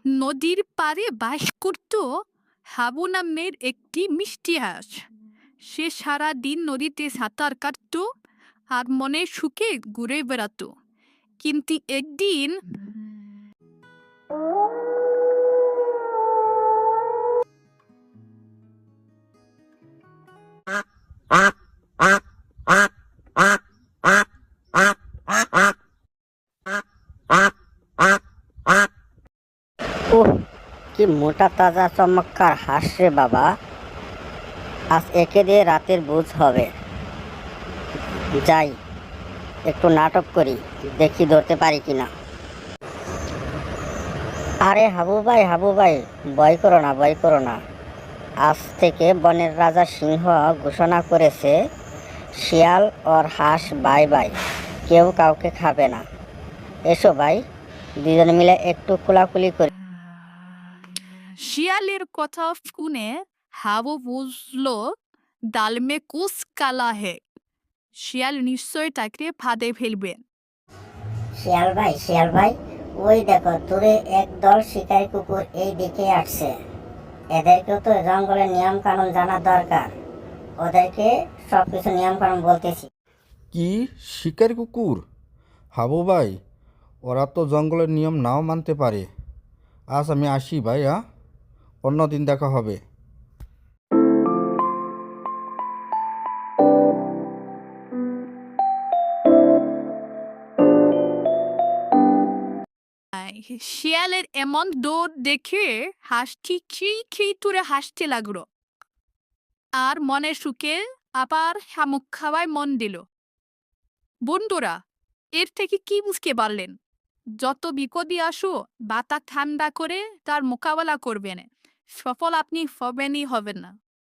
নদীর পাড়ে বাস করত হাবু নামের একটি মিষ্টি হাঁস। সে সারা দিন নদীতে সাঁতার কাটত আর মনের সুখে ঘুরে বেড়াতো। কিন্তু একদিন ওহ, কি মোটা তাজা চমৎকার হাঁস রে বাবা! আজ একে দিয়ে রাতের বুঝ হবে। যাই, একটু নাটক করি, দেখি ধরতে পারি কিনা। আরে হাবু ভাই, হাবু ভাই, ভয় করো না, ভয় করো না। আজ থেকে বনের রাজা সিংহ ঘোষণা করেছে, শিয়াল আর হাঁস বাই বাই, কেউ কাউকে খাবে না। এসো ভাই, দুজন মিলে একটু কোলাকুলি করি। শিয়ালের কথা শুনে হাবু বুঝল ডাল মে কুছ কালা হে। শিয়াল নিশ্চয় তাকে ফাঁদে ফেলবে। শিয়াল ভাই, ওই দেখো দূরে একদল শিকারী কুকুর এই দিকে আসছে। এদেরকেও তো জঙ্গলের নিয়ম কানুন জানা দরকার। ওদেরকে সবকিছু নিয়ম কানুন বলতেছি। কি শিকারি কুকুর? হাবু ভাই, ওরা তো জঙ্গলের নিয়ম নাও মানতে পারে। আজ আমি আসি ভাই, অন্যদিন দেখা হবে। শিয়ালের এমন দৌড় দেখে হাঁসটি খিই তুরে হাসতে লাগলো আর মনের সুখে আবার শামুক খাওয়ায় মন দিল। বন্ধুরা, এর থেকে কি বুঝতে পারলেন? যত বিপদই আসো মাথা ঠান্ডা করে তার মোকাবেলা করবেন, সফল আপনি হবেনই হবেন না।